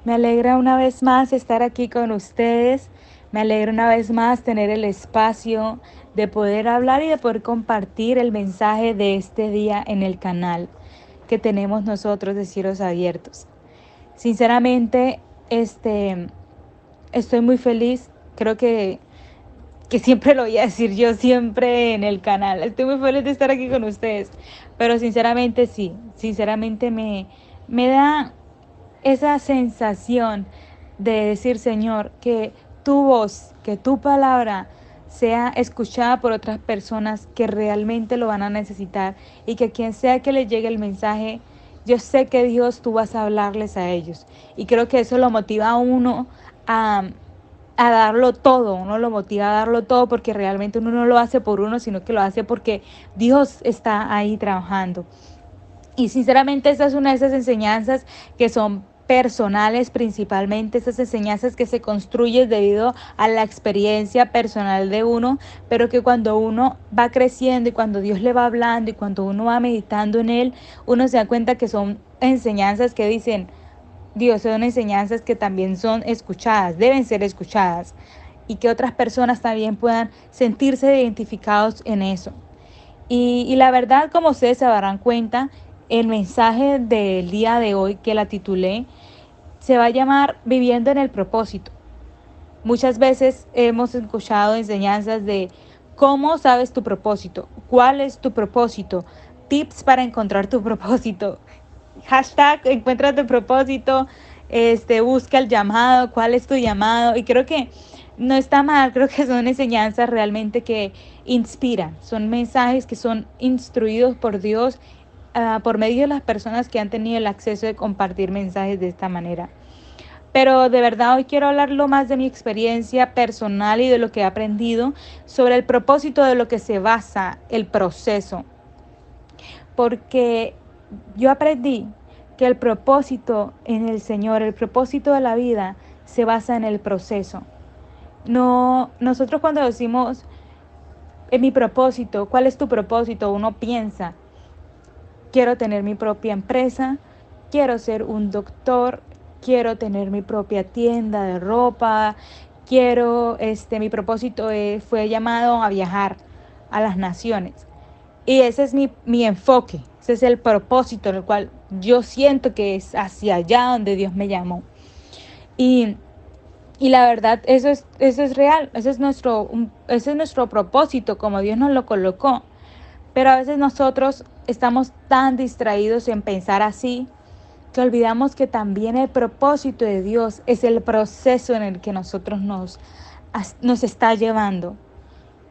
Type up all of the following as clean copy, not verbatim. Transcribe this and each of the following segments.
Me alegra una vez más estar aquí con ustedes. Me alegra una vez más tener el espacio de poder hablar y de poder compartir el mensaje de este día en el canal que tenemos nosotros de Cielos Abiertos. Sinceramente, estoy muy feliz. Creo que siempre lo voy a decir yo siempre en el canal. Estoy muy feliz de estar aquí con ustedes. Pero sinceramente sí, sinceramente me da esa sensación de decir, Señor, que tu voz, que tu palabra sea escuchada por otras personas que realmente lo van a necesitar y que quien sea que le llegue el mensaje, yo sé que Dios tú vas a hablarles a ellos. Y creo que eso lo motiva a uno a, a darlo todo, uno lo motiva a darlo todo porque realmente uno no lo hace por uno, sino que lo hace porque Dios está ahí trabajando. Y sinceramente esta es una de esas enseñanzas que son personales, principalmente esas enseñanzas que se construyen debido a la experiencia personal de uno, pero que cuando uno va creciendo y cuando Dios le va hablando y cuando uno va meditando en él, uno se da cuenta que son enseñanzas que dicen, Dios, son enseñanzas que también son escuchadas, deben ser escuchadas y que otras personas también puedan sentirse identificados en eso. Y la verdad, como ustedes se darán cuenta, el mensaje del día de hoy que la titulé se va a llamar Viviendo en el propósito. Muchas veces hemos escuchado enseñanzas de cómo sabes tu propósito, cuál es tu propósito, tips para encontrar tu propósito, hashtag encuentra tu propósito, busca el llamado, cuál es tu llamado. Y creo que no está mal, creo que son enseñanzas realmente que inspiran, son mensajes que son instruidos por Dios por medio de las personas que han tenido el acceso de compartir mensajes de esta manera. Pero de verdad hoy quiero hablarlo más de mi experiencia personal y de lo que he aprendido sobre el propósito de lo que se basa el proceso. Porque yo aprendí que el propósito en el Señor, el propósito de la vida, se basa en el proceso. No, nosotros cuando decimos en mi propósito, ¿cuál es tu propósito? Uno piensa, quiero tener mi propia empresa, quiero ser un doctor, quiero tener mi propia tienda de ropa, mi propósito fue llamado a viajar a las naciones. Y ese es mi enfoque, ese es el propósito en el cual yo siento que es hacia allá donde Dios me llamó. Y, y la verdad, eso es real, ese es nuestro propósito, como Dios nos lo colocó. Pero a veces nosotros estamos tan distraídos en pensar así que olvidamos que también el propósito de Dios es el proceso en el que nosotros nos está llevando.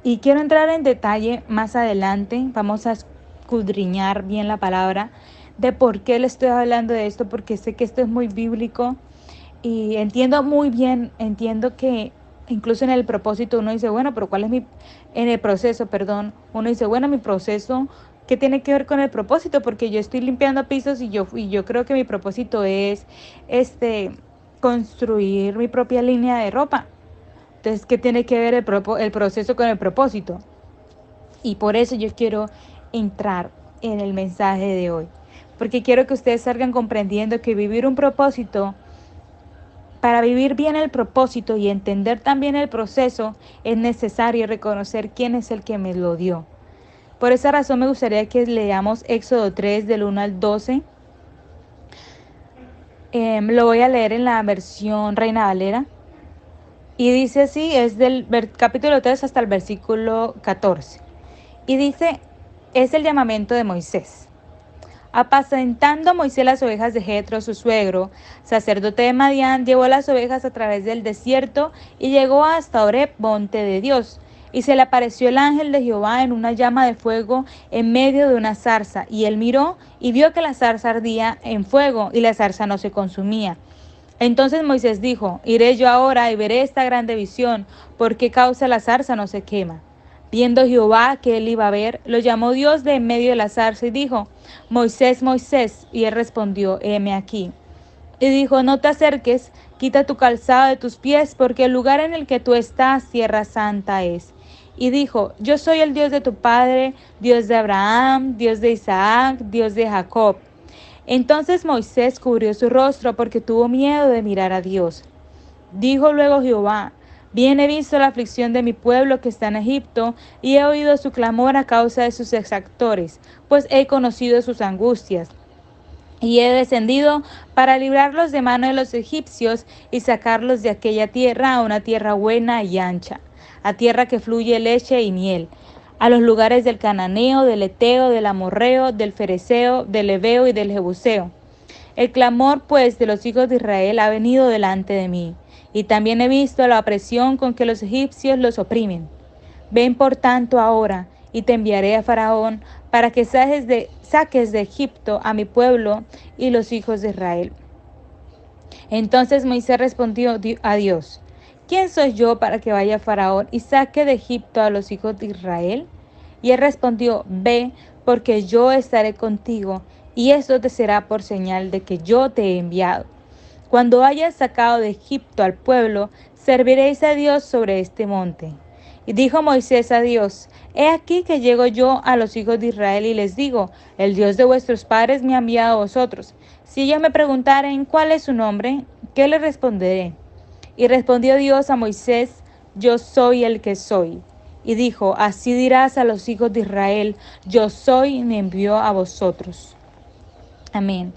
Y quiero entrar en detalle más adelante, vamos a escudriñar bien la palabra de por qué le estoy hablando de esto, porque sé que esto es muy bíblico y entiendo muy bien, entiendo que incluso en el propósito uno dice, bueno, pero ¿cuál es en el proceso, perdón, uno dice, bueno, mi proceso, ¿qué tiene que ver con el propósito? Porque yo estoy limpiando pisos y yo creo que mi propósito es, construir mi propia línea de ropa. Entonces, ¿qué tiene que ver el proceso con el propósito? Y por eso yo quiero entrar en el mensaje de hoy. Porque quiero que ustedes salgan comprendiendo que vivir un propósito, para vivir bien el propósito y entender también el proceso, es necesario reconocer quién es el que me lo dio. Por esa razón me gustaría que leamos Éxodo 3 del 1 al 12. Lo voy a leer en la versión Reina Valera. Y dice así, es del capítulo 3 hasta el versículo 14. Y dice, es el llamamiento de Moisés. Apacentando Moisés las ovejas de Jetro, su suegro, sacerdote de Madián, llevó las ovejas a través del desierto y llegó hasta Horeb, monte de Dios. Y se le apareció el ángel de Jehová en una llama de fuego en medio de una zarza. Y él miró y vio que la zarza ardía en fuego y la zarza no se consumía. Entonces Moisés dijo, iré yo ahora y veré esta grande visión, ¿por qué causa la zarza no se quema? Viendo Jehová que él iba a ver, lo llamó Dios de en medio de la zarza y dijo, Moisés, Moisés, y él respondió, heme aquí. Y dijo, no te acerques, quita tu calzado de tus pies, porque el lugar en el que tú estás, tierra santa es. Y dijo, yo soy el Dios de tu padre, Dios de Abraham, Dios de Isaac, Dios de Jacob. Entonces Moisés cubrió su rostro porque tuvo miedo de mirar a Dios. Dijo luego Jehová: bien he visto la aflicción de mi pueblo que está en Egipto, y he oído su clamor a causa de sus exactores, pues he conocido sus angustias. Y he descendido para librarlos de mano de los egipcios y sacarlos de aquella tierra a una tierra buena y ancha, a tierra que fluye leche y miel, a los lugares del cananeo, del eteo, del amorreo, del fereceo, del heveo y del jebuseo. El clamor, pues, de los hijos de Israel ha venido delante de mí, y también he visto la opresión con que los egipcios los oprimen. Ven por tanto ahora, y te enviaré a Faraón, para que saques de Egipto a mi pueblo y los hijos de Israel. Entonces Moisés respondió a Dios: ¿quién soy yo para que vaya a Faraón y saque de Egipto a los hijos de Israel? Y él respondió: ve, porque yo estaré contigo, y esto te será por señal de que yo te he enviado. Cuando hayas sacado de Egipto al pueblo, serviréis a Dios sobre este monte. Y dijo Moisés a Dios: he aquí que llego yo a los hijos de Israel y les digo: el Dios de vuestros padres me ha enviado a vosotros. Si ellos me preguntaren cuál es su nombre, ¿qué les responderé? Y respondió Dios a Moisés: yo soy el que soy. Y dijo: así dirás a los hijos de Israel: yo soy, me envió a vosotros. Amén.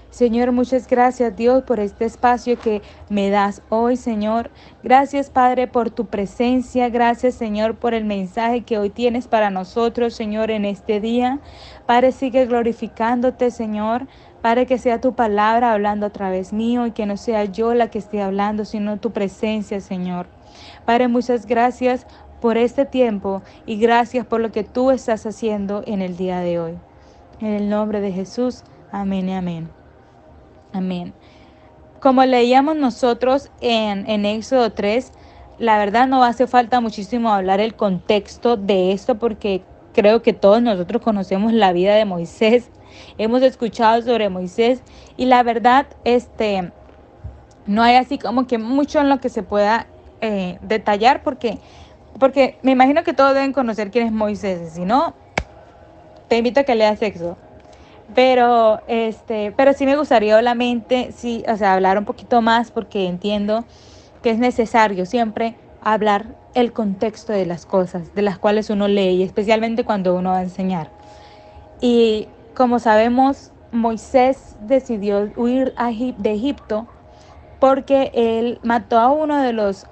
Señor, muchas gracias, Dios, por este espacio que me das hoy, Señor. Gracias, Padre, por tu presencia. Gracias, Señor, por el mensaje que hoy tienes para nosotros, Señor, en este día. Padre, sigue glorificándote, Señor. Padre, que sea tu palabra hablando a través mío y que no sea yo la que esté hablando, sino tu presencia, Señor. Padre, muchas gracias por este tiempo y gracias por lo que tú estás haciendo en el día de hoy. En el nombre de Jesús, amén y amén. Amén. Como leíamos nosotros en Éxodo 3, la verdad no hace falta muchísimo hablar el contexto de esto porque creo que todos nosotros conocemos la vida de Moisés, hemos escuchado sobre Moisés y la verdad no hay así como que mucho en lo que se pueda detallar porque me imagino que todos deben conocer quién es Moisés, si no, te invito a que leas Éxodo. Pero sí me gustaría obviamente, sí, o sea, hablar un poquito más porque entiendo que es necesario siempre hablar el contexto de las cosas, de las cuales uno lee, y especialmente cuando uno va a enseñar. Y como sabemos, Moisés decidió huir de Egipto porque él mató a uno de los,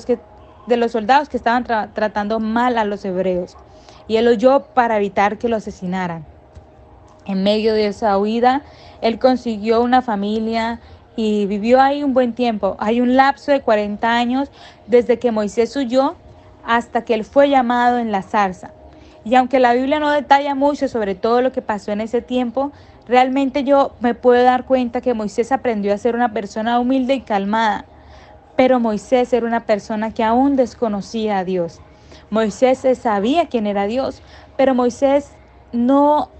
que, de los soldados que estaban tratando mal a los hebreos. Y él huyó para evitar que lo asesinaran. En medio de esa huida, él consiguió una familia y vivió ahí un buen tiempo. Hay un lapso de 40 años desde que Moisés huyó hasta que él fue llamado en la zarza. Y aunque la Biblia no detalla mucho sobre todo lo que pasó en ese tiempo, realmente yo me puedo dar cuenta que Moisés aprendió a ser una persona humilde y calmada. Pero Moisés era una persona que aún desconocía a Dios. Moisés sabía quién era Dios, pero Moisés no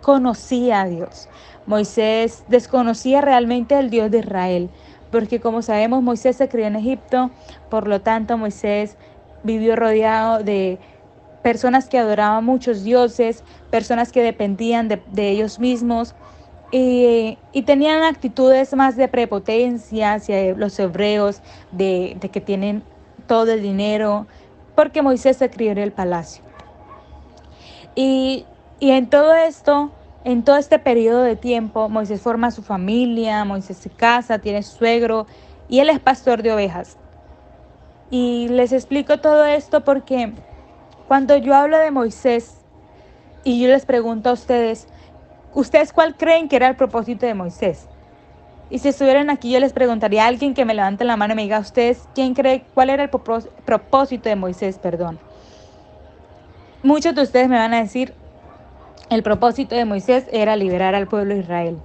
conocía a Dios. Moisés desconocía realmente al Dios de Israel, porque como sabemos Moisés se crió en Egipto, por lo tanto Moisés vivió rodeado de personas que adoraban muchos dioses, personas que dependían de ellos mismos y tenían actitudes más de prepotencia hacia los hebreos, de que tienen todo el dinero, porque Moisés se crió en el palacio. Y, y en todo esto, en todo este periodo de tiempo, Moisés forma su familia, Moisés se casa, tiene suegro y él es pastor de ovejas. Y les explico todo esto porque cuando yo hablo de Moisés y yo les pregunto a ustedes, ¿ustedes cuál creen que era el propósito de Moisés? Y si estuvieran aquí yo les preguntaría a alguien que me levante la mano y me diga, ¿ustedes quién cree cuál era el propósito de Moisés? Perdón. Muchos de ustedes me van a decir, el propósito de Moisés era liberar al pueblo de Israel.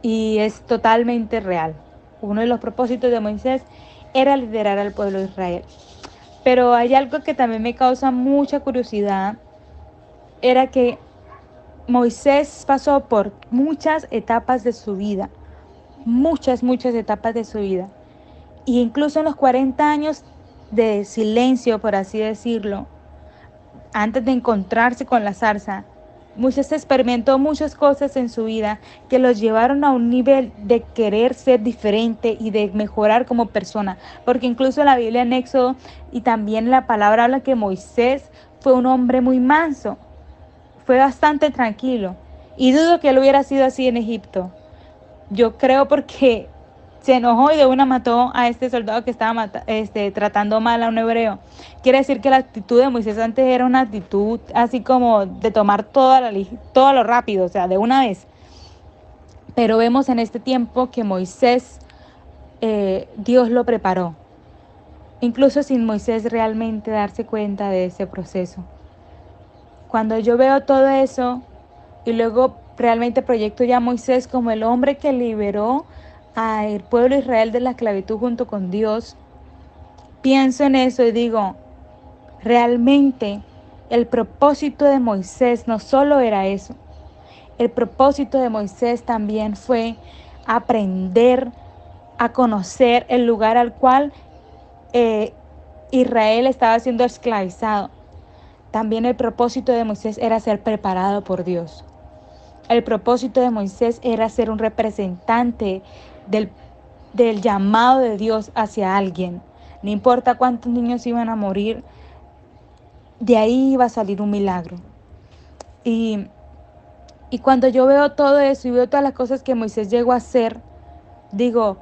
Y es totalmente real. Uno de los propósitos de Moisés era liderar al pueblo de Israel. Pero hay algo que también me causa mucha curiosidad. Era que Moisés pasó por muchas etapas de su vida. Muchas etapas de su vida. Y incluso en los 40 años de silencio, por así decirlo, antes de encontrarse con la zarza, Moisés experimentó muchas cosas en su vida que los llevaron a un nivel de querer ser diferente y de mejorar como persona. Porque incluso la Biblia en Éxodo y también la palabra habla que Moisés fue un hombre muy manso, fue bastante tranquilo. Y dudo que él hubiera sido así en Egipto. Yo creo porque se enojó y de una mató a este soldado que estaba tratando mal a un hebreo. Quiere decir que la actitud de Moisés antes era una actitud así como de tomar todo lo rápido, o sea, de una vez. Pero vemos en este tiempo que Moisés, Dios lo preparó, incluso sin Moisés realmente darse cuenta de ese proceso. Cuando yo veo todo eso y luego realmente proyecto ya a Moisés como el hombre que liberó al pueblo de Israel de la esclavitud junto con Dios, pienso en eso y digo, realmente el propósito de Moisés no solo era eso, el propósito de Moisés también fue aprender a conocer el lugar al cual Israel estaba siendo esclavizado. También el propósito de Moisés era ser preparado por Dios. El propósito de Moisés era ser un representante del llamado de Dios hacia alguien. No importa cuántos niños iban a morir, de ahí iba a salir un milagro. Y cuando yo veo todo eso y veo todas las cosas que Moisés llegó a hacer, digo,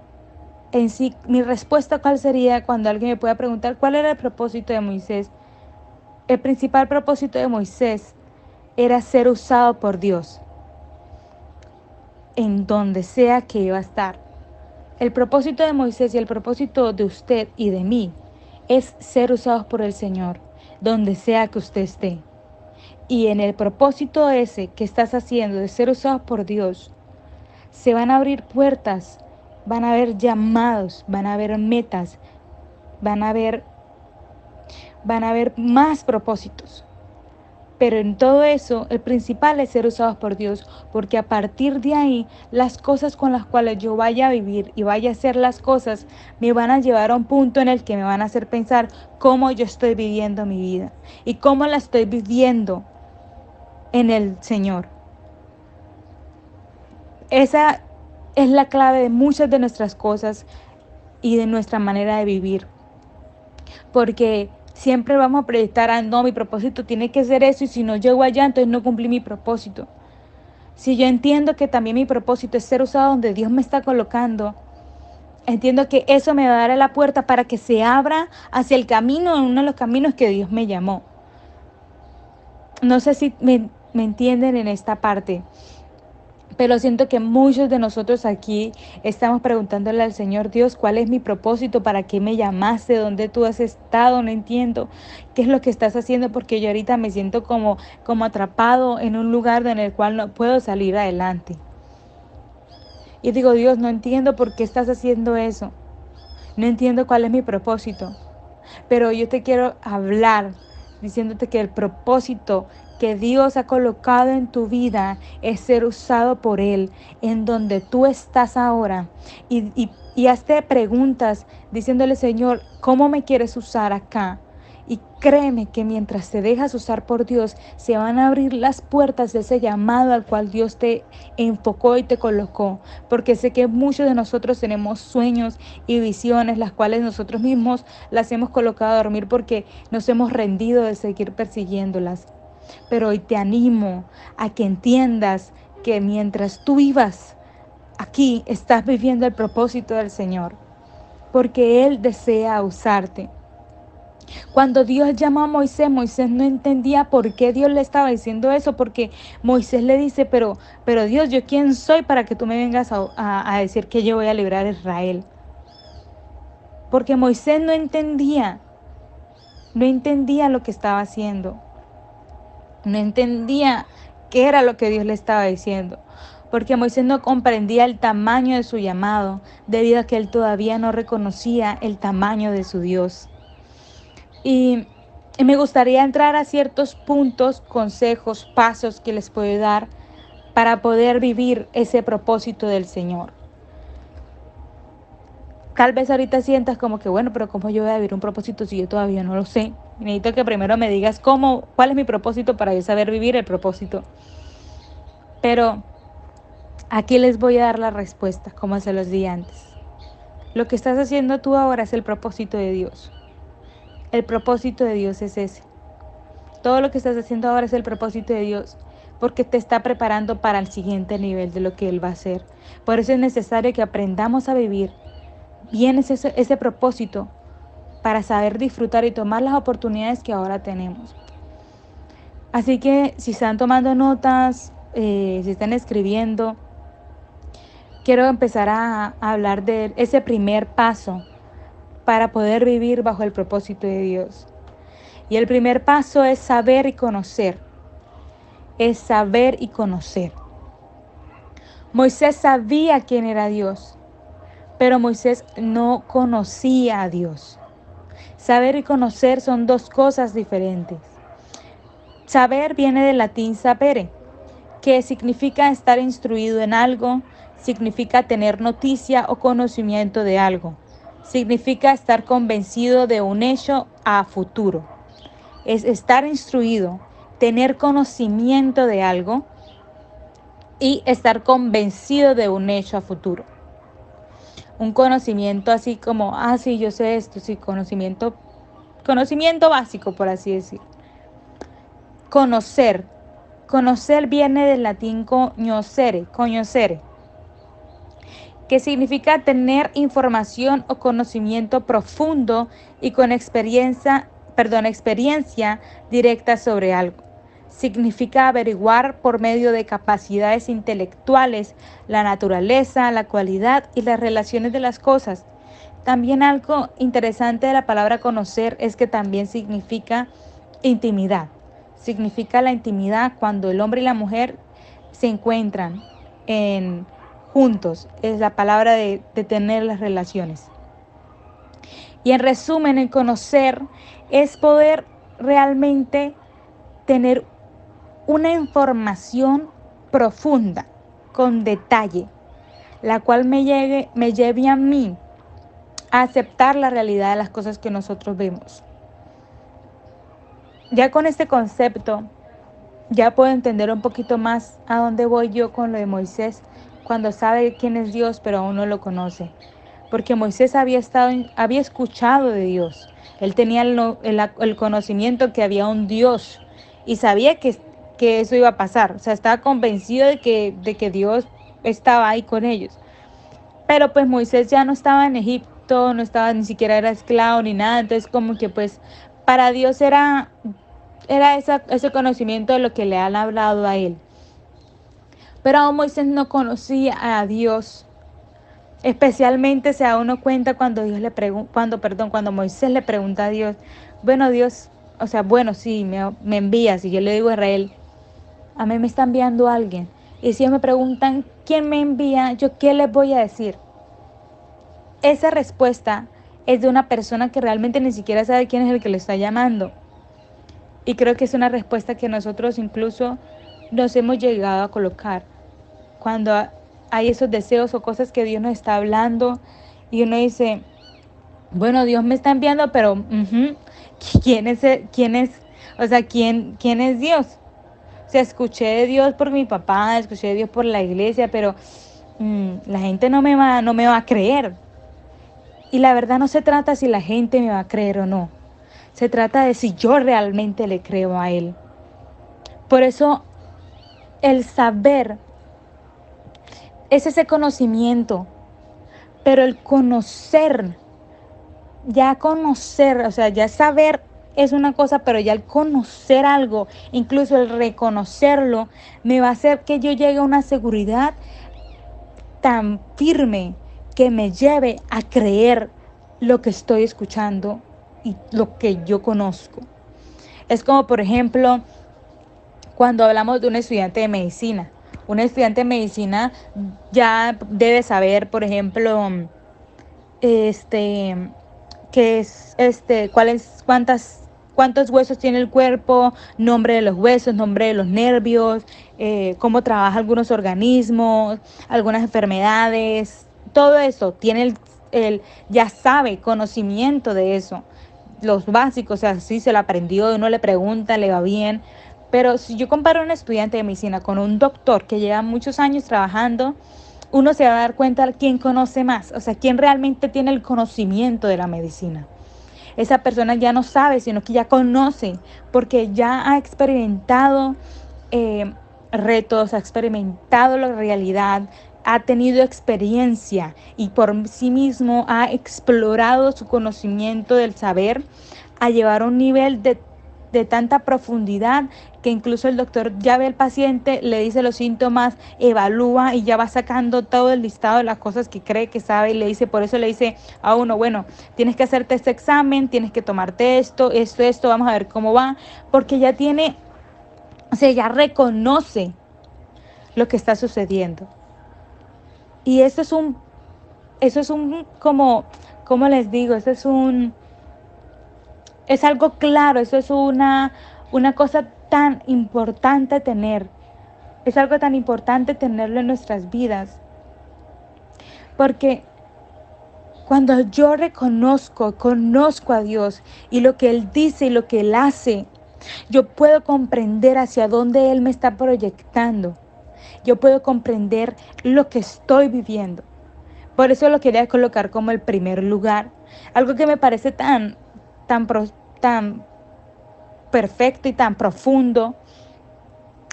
en sí, mi respuesta cuál sería cuando alguien me pueda preguntar cuál era el propósito de Moisés. El principal propósito de Moisés era ser usado por Dios en donde sea que iba a estar. El propósito de Moisés y el propósito de usted y de mí es ser usados por el Señor, donde sea que usted esté. Y en el propósito ese que estás haciendo de ser usados por Dios, se van a abrir puertas, van a haber llamados, van a haber metas, van a haber más propósitos. Pero en todo eso, el principal es ser usados por Dios, porque a partir de ahí, las cosas con las cuales yo vaya a vivir y vaya a hacer las cosas, me van a llevar a un punto en el que me van a hacer pensar cómo yo estoy viviendo mi vida y cómo la estoy viviendo en el Señor. Esa es la clave de muchas de nuestras cosas y de nuestra manera de vivir. Porque siempre vamos a proyectar, no, mi propósito tiene que ser eso y si no llego allá, entonces no cumplí mi propósito. Si yo entiendo que también mi propósito es ser usado donde Dios me está colocando, entiendo que eso me va a dar la puerta para que se abra hacia el camino, en uno de los caminos que Dios me llamó. No sé si me entienden en esta parte. Pero siento que muchos de nosotros aquí estamos preguntándole al Señor Dios, ¿cuál es mi propósito? ¿Para qué me llamaste? ¿Dónde tú has estado? No entiendo qué es lo que estás haciendo porque yo ahorita me siento como atrapado en un lugar en el cual no puedo salir adelante. Y digo, Dios, no entiendo por qué estás haciendo eso. No entiendo cuál es mi propósito. Pero yo te quiero hablar diciéndote que el propósito que Dios ha colocado en tu vida es ser usado por Él en donde tú estás ahora. Y hazte preguntas diciéndole, Señor, ¿cómo me quieres usar acá? Y créeme que mientras te dejas usar por Dios, se van a abrir las puertas de ese llamado al cual Dios te enfocó y te colocó. Porque sé que muchos de nosotros tenemos sueños y visiones, las cuales nosotros mismos las hemos colocado a dormir porque nos hemos rendido de seguir persiguiéndolas. Pero hoy te animo a que entiendas que mientras tú vivas aquí, estás viviendo el propósito del Señor. Porque Él desea usarte. Cuando Dios llamó a Moisés, Moisés no entendía por qué Dios le estaba diciendo eso, porque Moisés le dice, pero Dios, ¿yo quién soy para que tú me vengas a decir que yo voy a librar a Israel? Porque Moisés no entendía lo que estaba haciendo, no entendía qué era lo que Dios le estaba diciendo, porque Moisés no comprendía el tamaño de su llamado, debido a que él todavía no reconocía el tamaño de su Dios. Y me gustaría entrar a ciertos puntos, consejos, pasos que les puedo dar para poder vivir ese propósito del Señor. Tal vez ahorita sientas como que, bueno, pero ¿cómo yo voy a vivir un propósito si yo todavía no lo sé? Necesito que primero me digas cuál es mi propósito para yo saber vivir el propósito. Pero aquí les voy a dar la respuesta, como se los di antes. Lo que estás haciendo tú ahora es el propósito de Dios. El propósito de Dios es ese. Todo lo que estás haciendo ahora es el propósito de Dios, porque te está preparando para el siguiente nivel de lo que Él va a hacer. Por eso es necesario que aprendamos a vivir bien ese propósito para saber disfrutar y tomar las oportunidades que ahora tenemos. Así que si están tomando notas, si están escribiendo, quiero empezar a hablar de ese primer paso para poder vivir bajo el propósito de Dios. Y el primer paso es saber y conocer. Es saber y conocer. Moisés sabía quién era Dios, pero Moisés no conocía a Dios. Saber y conocer son dos cosas diferentes. Saber viene del latín sapere, que significa estar instruido en algo, significa tener noticia o conocimiento de algo, significa estar convencido de un hecho a futuro. Es estar instruido, tener conocimiento de algo y estar convencido de un hecho a futuro. Un conocimiento así como, sí, yo sé esto, sí, conocimiento básico, por así decir. Conocer. Conocer viene del latín cognocere, que significa tener información o conocimiento profundo y con experiencia directa sobre algo. Significa averiguar por medio de capacidades intelectuales la naturaleza, la cualidad y las relaciones de las cosas. También algo interesante de la palabra conocer es que también significa intimidad. Significa la intimidad cuando el hombre y la mujer se encuentran juntos. Es la palabra de tener las relaciones. Y en resumen, el conocer es poder realmente tener una información profunda, con detalle, la cual me lleve a mí a aceptar la realidad de las cosas que nosotros vemos. Ya con este concepto, ya puedo entender un poquito más a dónde voy yo con lo de Moisés, cuando sabe quién es Dios, pero aún no lo conoce. Porque Moisés había escuchado de Dios. Él tenía el conocimiento que había un Dios y sabía que eso iba a pasar. O sea, estaba convencido de que Dios estaba ahí con ellos. Pero pues Moisés ya no estaba en Egipto, no estaba ni siquiera era esclavo ni nada. Entonces como que pues para Dios era ese conocimiento de lo que le han hablado a él. Pero aún Moisés no conocía a Dios. Especialmente se da uno cuenta cuando cuando Moisés le pregunta a Dios, bueno Dios, sí, me envías. Y yo le digo a Israel, a mí me está enviando alguien. Y si ellos me preguntan quién me envía, ¿yo qué les voy a decir? Esa respuesta es de una persona que realmente ni siquiera sabe quién es el que le está llamando. Y creo que es una respuesta que nosotros incluso nos hemos llegado a colocar cuando hay esos deseos o cosas que Dios nos está hablando y uno dice, bueno, Dios me está enviando, pero ¿quién es, quién es Dios? O sea, escuché de Dios por mi papá, escuché de Dios por la iglesia, pero la gente no me va a creer. Y la verdad no se trata si la gente me va a creer o no. Se trata de si yo realmente le creo a Él. Por eso el saber es ese conocimiento, pero el conocer, ya saber es una cosa, pero ya el conocer algo, incluso el reconocerlo, me va a hacer que yo llegue a una seguridad tan firme que me lleve a creer lo que estoy escuchando y lo que yo conozco. Es como, por ejemplo, cuando hablamos de un estudiante de medicina. Un estudiante de medicina ya debe saber, por ejemplo, qué es, cuántos huesos tiene el cuerpo, nombre de los huesos, nombre de los nervios, cómo trabaja algunos organismos, algunas enfermedades, todo eso tiene ya sabe, conocimiento de eso, los básicos, o sea, sí se lo aprendió, uno le pregunta, le va bien, Pero si yo comparo a un estudiante de medicina con un doctor que lleva muchos años trabajando, uno se va a dar cuenta de quién conoce más, o sea, quién realmente tiene el conocimiento de la medicina. Esa persona ya no sabe, sino que ya conoce, porque ya ha experimentado eh, retos, ha experimentado la realidad, ha tenido experiencia y por sí mismo ha explorado su conocimiento del saber a llevar a un nivel de tanta profundidad que incluso el doctor ya ve al paciente, le dice los síntomas, evalúa y ya va sacando todo el listado de las cosas que cree que sabe y le dice, por eso le dice a uno, bueno, tienes que hacerte este examen, tienes que tomarte esto, vamos a ver cómo va, porque ya tiene, o sea, ya reconoce lo que está sucediendo. Y eso es un, como les digo, es algo claro, eso es una cosa tan importante tener. Es algo tan importante tenerlo en nuestras vidas. Porque cuando yo conozco a Dios y lo que Él dice y lo que Él hace, yo puedo comprender hacia dónde Él me está proyectando. Yo puedo comprender lo que estoy viviendo. Por eso lo quería colocar como el primer lugar. Algo que me parece tan perfecto y tan profundo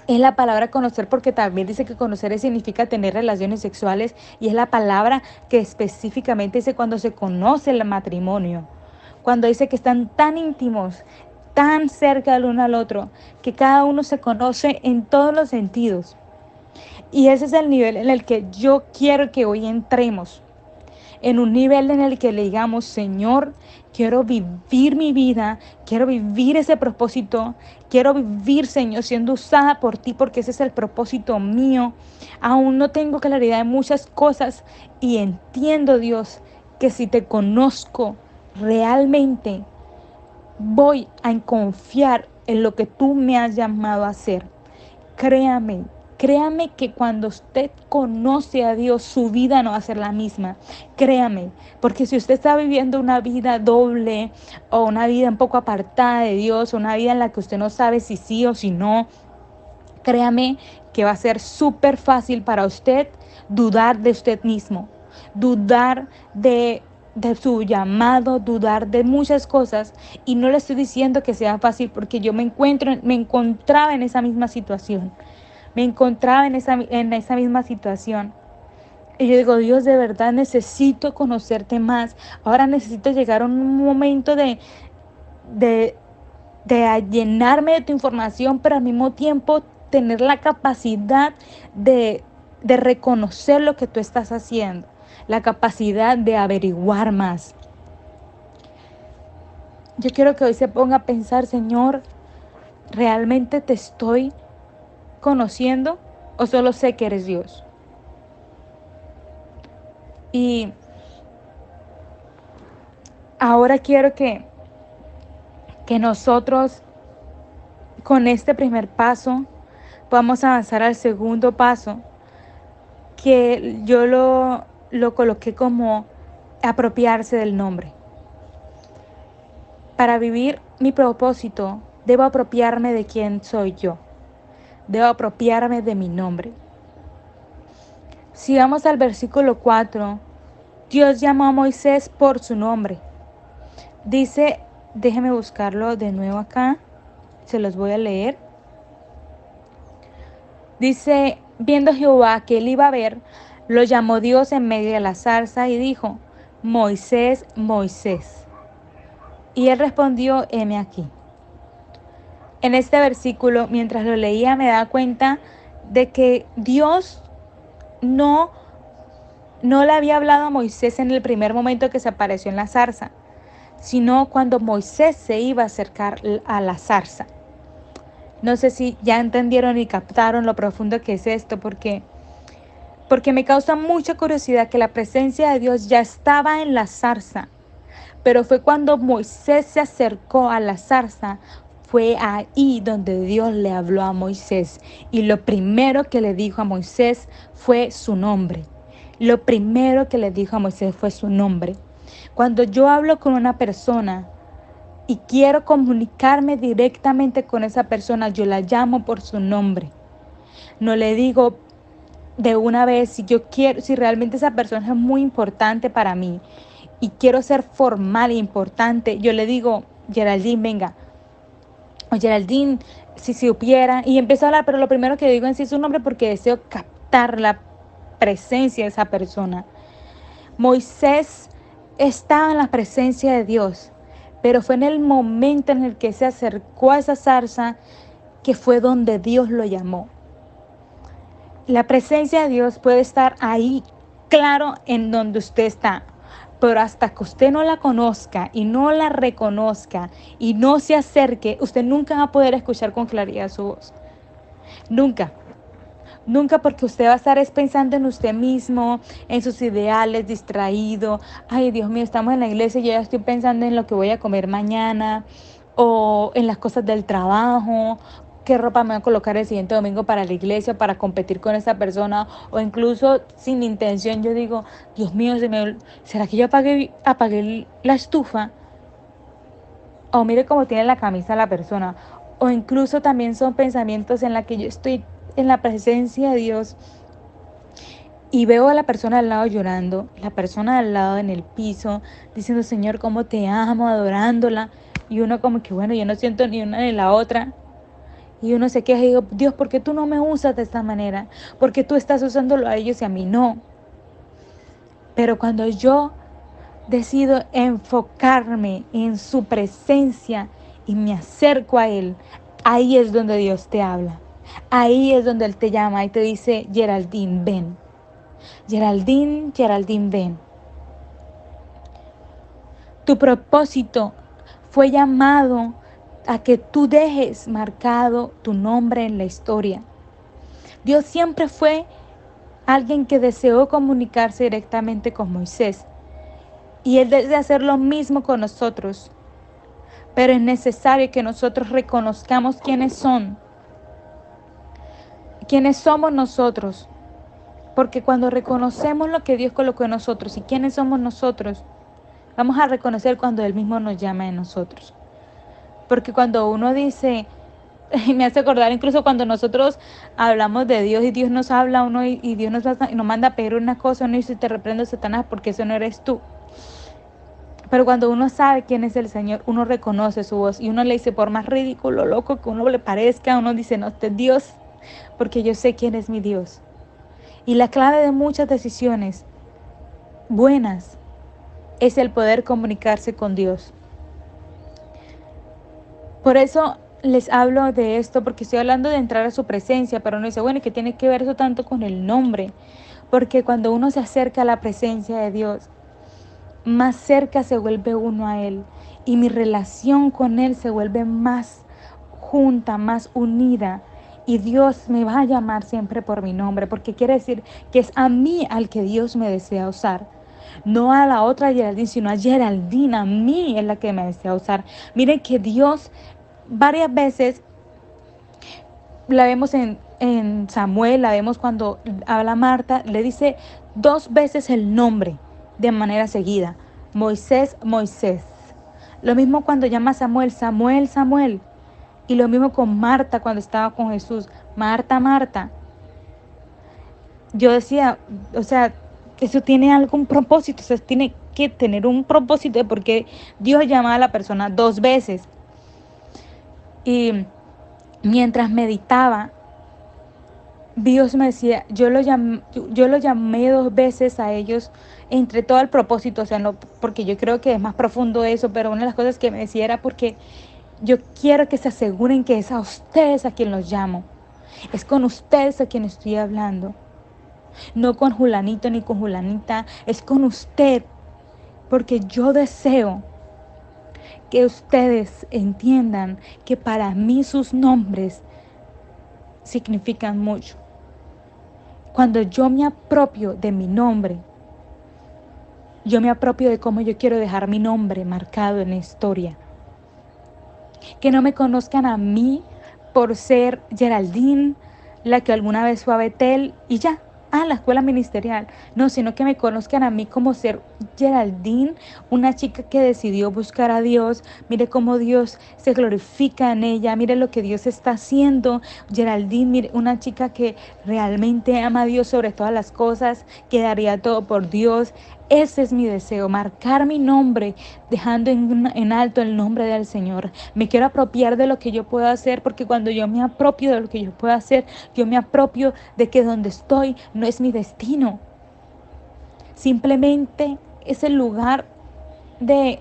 es la palabra conocer, porque también dice que conocer significa tener relaciones sexuales y es la palabra que específicamente dice cuando se conoce el matrimonio, cuando dice que están tan íntimos, tan cerca el uno al otro, que cada uno se conoce en todos los sentidos. Y ese es el nivel en el que yo quiero que hoy entremos, en un nivel en el que le digamos, Señor, quiero vivir mi vida, quiero vivir ese propósito, quiero vivir, Señor, siendo usada por ti, porque ese es el propósito mío. Aún no tengo claridad de muchas cosas y entiendo, Dios, que si te conozco realmente, voy a confiar en lo que tú me has llamado a hacer. Créame, créame que cuando usted conoce a Dios, su vida no va a ser la misma. Créame, porque si usted está viviendo una vida doble o una vida un poco apartada de Dios, una vida en la que usted no sabe si sí o si no, créame que va a ser súper fácil para usted dudar de usted mismo, dudar de su llamado, dudar de muchas cosas. Y no le estoy diciendo que sea fácil, porque yo me encontraba en esa misma situación. Me encontraba en esa misma situación. Y yo digo, Dios, de verdad necesito conocerte más. Ahora necesito llegar a un momento de, de llenarme de tu información, pero al mismo tiempo tener la capacidad de reconocer lo que tú estás haciendo, la capacidad de averiguar más. Yo quiero que hoy se ponga a pensar, Señor, ¿realmente te estoy conociendo o solo sé que eres Dios? Y ahora quiero que nosotros con este primer paso vamos a avanzar al segundo paso, que yo lo coloqué como apropiarse del nombre. Para vivir mi propósito, debo apropiarme de quién soy yo. Debo apropiarme de mi nombre. Si vamos al versículo 4, Dios llamó a Moisés por su nombre. Dice, déjeme buscarlo de nuevo acá, se los voy a leer. Dice, viendo Jehová que él iba a ver, lo llamó Dios en medio de la zarza y dijo, Moisés, Moisés. Y él respondió, heme aquí. En este versículo, mientras lo leía, me daba cuenta de que Dios no le había hablado a Moisés en el primer momento que se apareció en la zarza, sino cuando Moisés se iba a acercar a la zarza. No sé si ya entendieron y captaron lo profundo que es esto, porque me causa mucha curiosidad que la presencia de Dios ya estaba en la zarza, pero fue cuando Moisés se acercó a la zarza, fue ahí donde Dios le habló a Moisés. Y lo primero que le dijo a Moisés fue su nombre. Lo primero que le dijo a Moisés fue su nombre. Cuando yo hablo con una persona, y quiero comunicarme directamente con esa persona, yo la llamo por su nombre. No le digo de una vez si yo quiero, si realmente esa persona es muy importante para mí y quiero ser formal e importante, yo le digo, Geraldine, venga, o Geraldine, si supiera, y empiezo a hablar, pero lo primero que digo en sí es su nombre porque deseo captar la presencia de esa persona. Moisés estaba en la presencia de Dios, pero fue en el momento en el que se acercó a esa zarza que fue donde Dios lo llamó. La presencia de Dios puede estar ahí, claro, en donde usted está, pero hasta que usted no la conozca y no la reconozca y no se acerque, usted nunca va a poder escuchar con claridad su voz. Nunca. Nunca, porque usted va a estar pensando en usted mismo, en sus ideales, distraído. Ay, Dios mío, estamos en la iglesia y yo ya estoy pensando en lo que voy a comer mañana, o en las cosas del trabajo, qué ropa me voy a colocar el siguiente domingo para la iglesia, para competir con esa persona, o incluso sin intención yo digo, Dios mío, ¿será que yo apagué la estufa? O mire cómo tiene la camisa la persona. O incluso también son pensamientos en la que yo estoy en la presencia de Dios y veo a la persona al lado llorando, la persona al lado en el piso, diciendo, Señor, cómo te amo, adorándola. Y uno como que, bueno, yo no siento ni una ni la otra. Y uno se queja y digo, Dios, ¿por qué tú no me usas de esta manera? ¿Por qué tú estás usándolo a ellos y a mí no? Pero cuando yo decido enfocarme en su presencia y me acerco a Él, ahí es donde Dios te habla. Ahí es donde Él te llama y te dice, Geraldine, ven. Geraldine, Geraldine, ven. Tu propósito fue llamado a que tú dejes marcado tu nombre en la historia. Dios siempre fue alguien que deseó comunicarse directamente con Moisés. Y Él debe hacer lo mismo con nosotros. Pero es necesario que nosotros reconozcamos quiénes somos nosotros. Porque cuando reconocemos lo que Dios colocó en nosotros y quiénes somos nosotros, vamos a reconocer cuando Él mismo nos llama a nosotros. Porque cuando uno dice, me hace acordar incluso cuando nosotros hablamos de Dios y Dios nos habla a uno y Dios nos manda a pedir una cosa, uno dice, te reprendo, Satanás, porque eso no eres tú. Pero cuando uno sabe quién es el Señor, uno reconoce su voz y uno le dice, por más ridículo, loco que uno le parezca, uno dice, no, este es Dios, porque yo sé quién es mi Dios. Y la clave de muchas decisiones buenas es el poder comunicarse con Dios. Por eso les hablo de esto, porque estoy hablando de entrar a su presencia, pero uno dice, bueno, ¿y qué tiene que ver eso tanto con el nombre? Porque cuando uno se acerca a la presencia de Dios, más cerca se vuelve uno a Él y mi relación con Él se vuelve más junta, más unida. Y Dios me va a llamar siempre por mi nombre, porque quiere decir que es a mí al que Dios me desea usar. No a la otra Geraldine, sino a Geraldine, a mí es la que me desea usar. Miren que Dios varias veces, la vemos en Samuel, la vemos cuando habla Marta, le dice 2 veces el nombre de manera seguida. Moisés, Moisés. Lo mismo cuando llama a Samuel, Samuel, Samuel. Y lo mismo con Marta cuando estaba con Jesús, Marta, Marta. Yo decía, o sea, eso tiene algún propósito, o sea, tiene que tener un propósito de por qué Dios llama a la persona 2 veces. Y mientras meditaba, Dios me decía, yo lo llamé 2 veces a ellos entre todo el propósito, o sea, no, porque yo creo que es más profundo eso, pero una de las cosas que me decía era porque yo quiero que se aseguren que es a ustedes a quien los llamo, es con ustedes a quien estoy hablando, no con Julanito ni con Julanita, es con usted, porque yo deseo que ustedes entiendan que para mí sus nombres significan mucho. Cuando yo me apropio de mi nombre, yo me apropio de cómo yo quiero dejar mi nombre marcado en la historia. Que no me conozcan a mí por ser Geraldine, la que alguna vez fue a Betel y ya, la escuela ministerial. No, sino que me conozcan a mí como ser Geraldine, una chica que decidió buscar a Dios. Mire cómo Dios se glorifica en ella. Mire lo que Dios está haciendo. Geraldine, mire, una chica que realmente ama a Dios sobre todas las cosas, que daría todo por Dios. Ese es mi deseo, marcar mi nombre, dejando en alto el nombre del Señor. Me quiero apropiar de lo que yo puedo hacer, porque cuando yo me apropio de lo que yo puedo hacer, yo me apropio de que donde estoy no es mi destino. Simplemente es el lugar de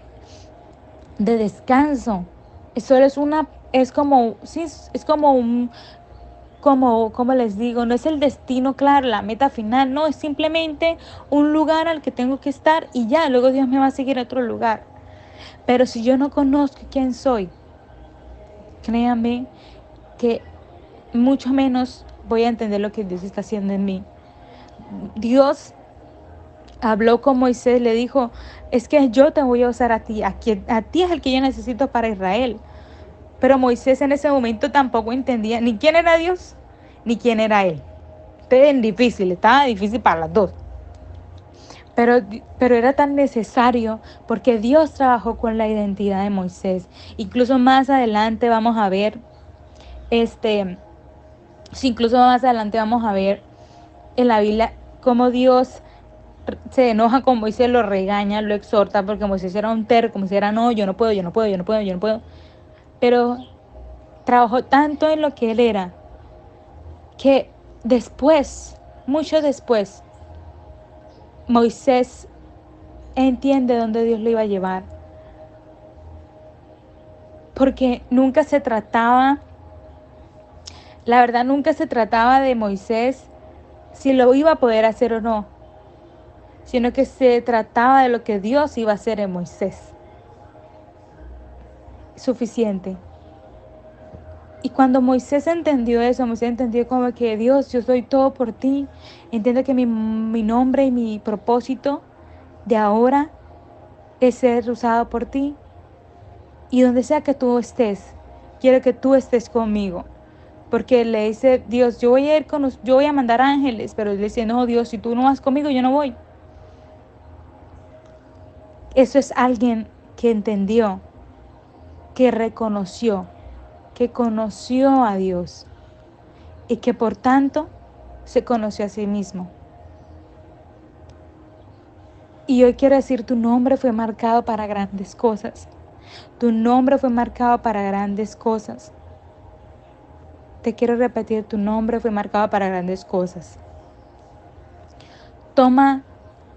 descanso. Eso es como, sí, es como un, como les digo, no es el destino, claro, la meta final, no, es simplemente un lugar al que tengo que estar y ya, luego Dios me va a seguir a otro lugar. Pero si yo no conozco quién soy, créanme que mucho menos voy a entender lo que Dios está haciendo en mí. Dios habló con Moisés, le dijo, es que yo te voy a usar a ti es el que yo necesito para Israel. Pero Moisés en ese momento tampoco entendía ni quién era Dios, ni quién era él. Estaba difícil para las dos. Pero era tan necesario porque Dios trabajó con la identidad de Moisés. Incluso más adelante vamos a ver, incluso más adelante vamos a ver en la Biblia cómo Dios se enoja con Moisés, lo regaña, lo exhorta, porque Moisés era un terco, Moisés era, no, yo no puedo, yo no puedo, yo no puedo, yo no puedo. Pero trabajó tanto en lo que él era, que después, mucho después, Moisés entiende dónde Dios lo iba a llevar. Porque nunca se trataba, la verdad nunca se trataba de Moisés si lo iba a poder hacer o no, sino que se trataba de lo que Dios iba a hacer en Moisés. Suficiente. Y cuando Moisés entendió eso, Moisés entendió como que Dios, yo soy todo por ti. Entiendo que mi nombre y mi propósito de ahora es ser usado por ti. Y donde sea que tú estés, quiero que tú estés conmigo. Porque le dice Dios, yo voy a mandar ángeles, pero él dice, no, Dios, si tú no vas conmigo, yo no voy. Eso es alguien que entendió, que reconoció, que conoció a Dios y que por tanto se conoció a sí mismo. Y hoy quiero decir, tu nombre fue marcado para grandes cosas. Tu nombre fue marcado para grandes cosas. Te quiero repetir, tu nombre fue marcado para grandes cosas. Toma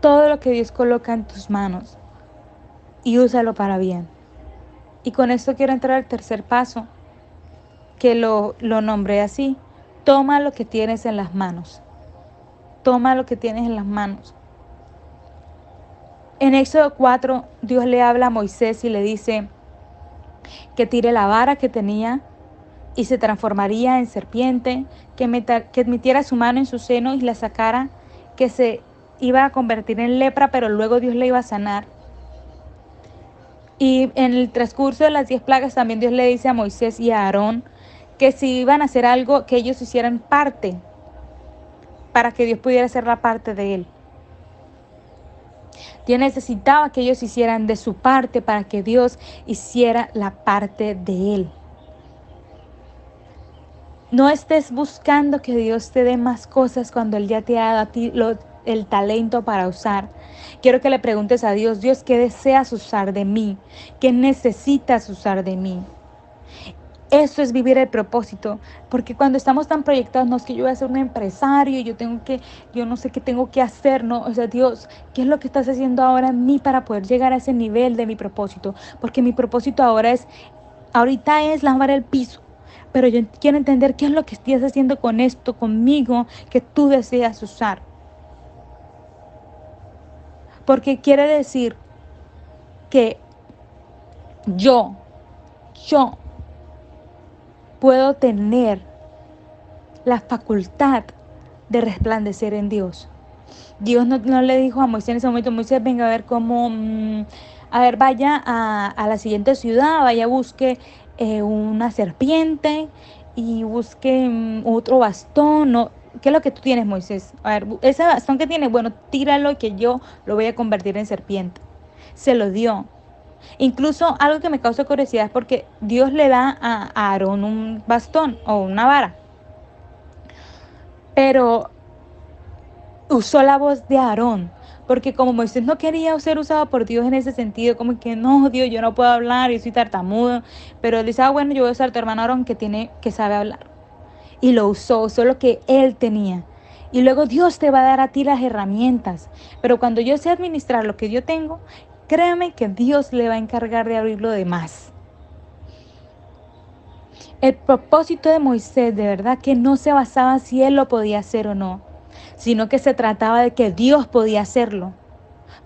todo lo que Dios coloca en tus manos y úsalo para bien. Y con esto quiero entrar al tercer paso, que lo nombré así. Toma lo que tienes en las manos. Toma lo que tienes en las manos. En Éxodo 4, Dios le habla a Moisés y le dice que tire la vara que tenía y se transformaría en serpiente, que metiera su mano en su seno y la sacara, que se iba a convertir en lepra, pero luego Dios le iba a sanar. Y en el transcurso de las 10 plagas también Dios le dice a Moisés y a Aarón que si iban a hacer algo, que ellos hicieran parte, para que Dios pudiera hacer la parte de él. Dios necesitaba que ellos hicieran de su parte para que Dios hiciera la parte de él. No estés buscando que Dios te dé más cosas cuando Él ya te ha dado a ti el talento para usar. Quiero que le preguntes a Dios, Dios, ¿qué deseas usar de mí? ¿Qué necesitas usar de mí? Eso es vivir el propósito, porque cuando estamos tan proyectados, no es que yo voy a ser un empresario, yo no sé qué tengo que hacer, no, o sea, Dios, ¿qué es lo que estás haciendo ahora en mí para poder llegar a ese nivel de mi propósito? Porque mi propósito ahorita es lavar el piso, pero yo quiero entender qué es lo que estás haciendo con esto, conmigo, que tú deseas usar. Porque quiere decir que yo puedo tener la facultad de resplandecer en Dios. Dios no le dijo a Moisés en ese momento, Moisés, venga a ver cómo, vaya a la siguiente ciudad, vaya, busque una serpiente y busque otro bastón. No, ¿qué es lo que tú tienes, Moisés? A ver, ese bastón que tienes, bueno, tíralo y que yo lo voy a convertir en serpiente. Se lo dio. Incluso algo que me causa curiosidad es porque Dios le da a Aarón un bastón o una vara, pero usó la voz de Aarón, porque como Moisés no quería ser usado por Dios en ese sentido, como que no, Dios, yo no puedo hablar, yo soy tartamudo, pero él dice, bueno, yo voy a usar a tu hermano Aarón que sabe hablar. Y lo usó lo que él tenía. Y luego Dios te va a dar a ti las herramientas. Pero cuando yo sé administrar lo que yo tengo, créame que Dios le va a encargar de abrir lo demás. El propósito de Moisés de verdad que no se basaba si él lo podía hacer o no, sino que se trataba de que Dios podía hacerlo.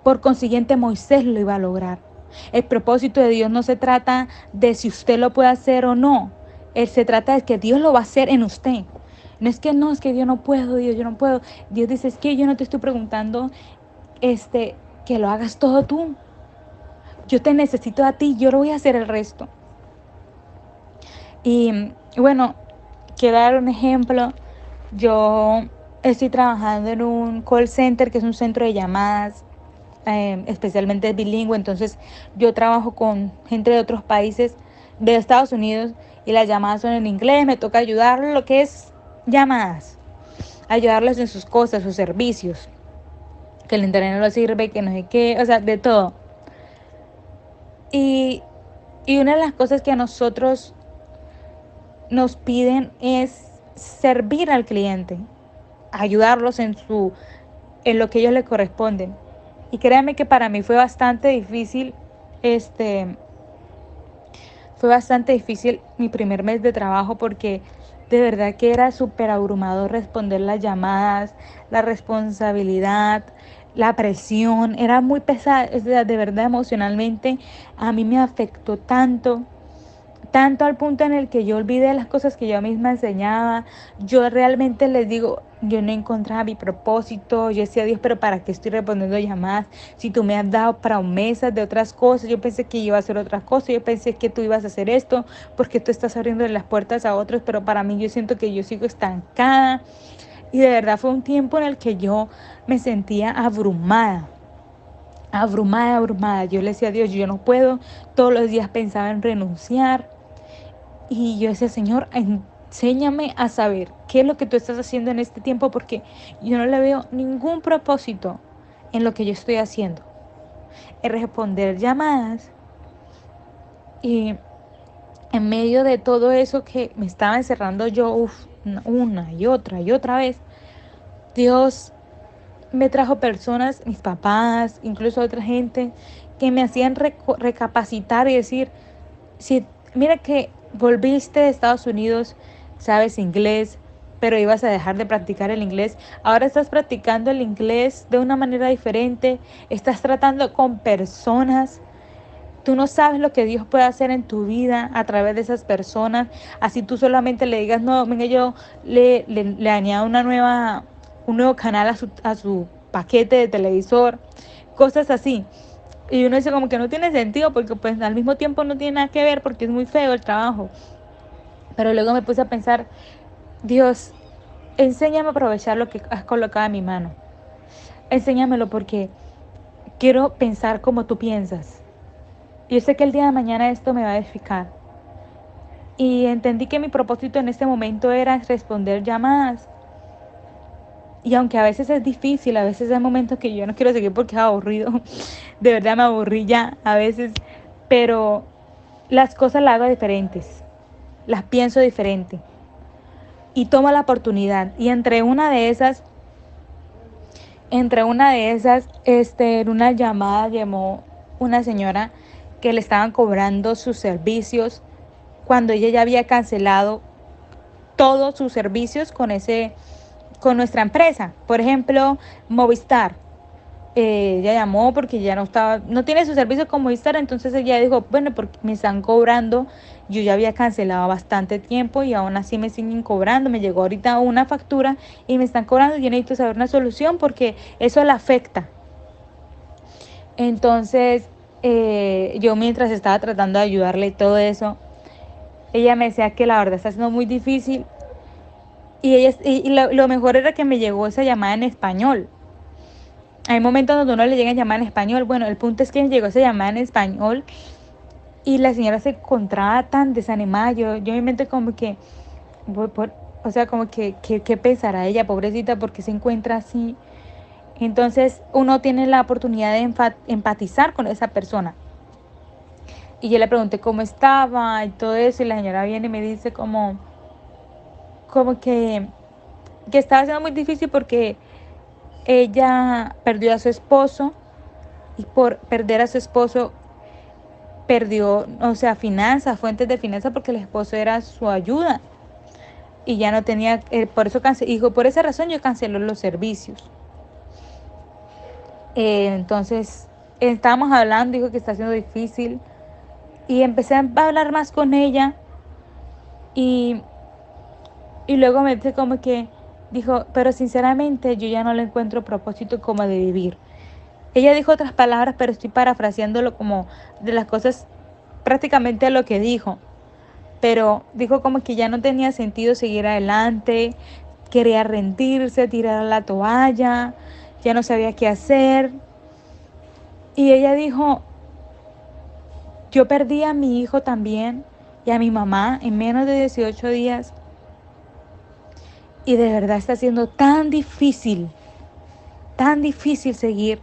Por consiguiente, Moisés lo iba a lograr. El propósito de Dios no se trata de si usted lo puede hacer o no. Él se trata de que Dios lo va a hacer en usted. No, es que yo no puedo, Dios, yo no puedo. Dios dice, es que yo no te estoy preguntando que lo hagas todo tú. Yo te necesito a ti, yo lo voy a hacer el resto. Y bueno, quiero dar un ejemplo. Yo estoy trabajando en un call center, que es un centro de llamadas, especialmente bilingüe. Entonces yo trabajo con gente de otros países, de Estados Unidos, y las llamadas son en inglés. Me toca ayudarles lo que es llamadas, ayudarles en sus cosas, sus servicios, que el internet no lo sirve, que no sé qué, o sea, de todo. Y una de las cosas que a nosotros nos piden es servir al cliente, ayudarlos en lo que a ellos les corresponden. Y créanme que para mí fue bastante difícil, fue bastante difícil mi primer mes de trabajo, porque de verdad que era súper abrumador responder las llamadas, la responsabilidad, la presión, era muy pesada, de verdad emocionalmente a mí me afectó tanto. Tanto al punto en el que yo olvidé las cosas que yo misma enseñaba. Yo realmente les digo, yo no encontraba mi propósito. Yo decía, Dios, pero ¿para qué estoy respondiendo llamadas? Si tú me has dado promesas de otras cosas, yo pensé que iba a hacer otras cosas, yo pensé que tú ibas a hacer esto, porque tú estás abriendo las puertas a otros, pero para mí yo siento que yo sigo estancada. Y de verdad fue un tiempo en el que yo me sentía abrumada. Abrumada, abrumada. Yo le decía a Dios, yo no puedo. Todos los días pensaba en renunciar. Y yo decía, Señor, enséñame a saber qué es lo que tú estás haciendo en este tiempo, porque yo no le veo ningún propósito en lo que yo estoy haciendo. En responder llamadas, y en medio de todo eso que me estaba encerrando yo, una y otra vez, Dios me trajo personas, mis papás, incluso otra gente, que me hacían recapacitar y decir, si mira que volviste de Estados Unidos, sabes inglés, pero ibas a dejar de practicar el inglés. Ahora estás practicando el inglés de una manera diferente, estás tratando con personas. Tú no sabes lo que Dios puede hacer en tu vida a través de esas personas. Así tú solamente le digas, no, venga, yo le añado un nuevo canal a su paquete de televisor, cosas así. Y uno dice como que no tiene sentido, porque pues al mismo tiempo no tiene nada que ver, porque es muy feo el trabajo. Pero luego me puse a pensar, Dios, enséñame a aprovechar lo que has colocado en mi mano. Enséñamelo, porque quiero pensar como tú piensas. Yo sé que el día de mañana esto me va a edificar. Y entendí que mi propósito en este momento era responder llamadas. Y aunque a veces es difícil, a veces hay momentos que yo no quiero seguir porque es aburrido. De verdad me aburrí ya a veces. Pero las cosas las hago diferentes. Las pienso diferente. Y tomo la oportunidad. Y en una llamada llamó una señora que le estaban cobrando sus servicios cuando ella ya había cancelado todos sus servicios con nuestra empresa. Por ejemplo, Movistar. Ella llamó porque ya no tiene su servicio con Movistar. Entonces ella dijo, bueno, porque me están cobrando, yo ya había cancelado bastante tiempo y aún así me siguen cobrando. Me llegó ahorita una factura y me están cobrando. Yo necesito saber una solución porque eso la afecta. Entonces yo, mientras estaba tratando de ayudarle y todo eso, ella me decía que la verdad está siendo muy difícil, Y lo mejor era que me llegó esa llamada en español. Hay momentos donde uno le llega a llamar en español. Bueno, el punto es que me llegó esa llamada en español y la señora se encontraba tan desanimada. Yo me mente como que, o sea, como que, ¿qué pensará ella, pobrecita, porque se encuentra así? Entonces uno tiene la oportunidad de empatizar con esa persona. Y yo le pregunté cómo estaba y todo eso, y la señora viene y me dice como que estaba siendo muy difícil porque ella perdió a su esposo y por perder a su esposo perdió, o sea, finanzas, fuentes de finanzas porque el esposo era su ayuda y ya no tenía, por eso dijo, por esa razón yo canceló los servicios. Entonces, estábamos hablando, dijo que está siendo difícil y empecé a hablar más con ella y, y luego me dice como que, dijo, pero sinceramente yo ya no le encuentro propósito como de vivir. Ella dijo otras palabras, pero estoy parafraseándolo como de las cosas, prácticamente lo que dijo. Pero dijo como que ya no tenía sentido seguir adelante, quería rendirse, tirar la toalla, ya no sabía qué hacer. Y ella dijo, yo perdí a mi hijo también y a mi mamá en menos de 18 días. Y de verdad está siendo tan difícil seguir.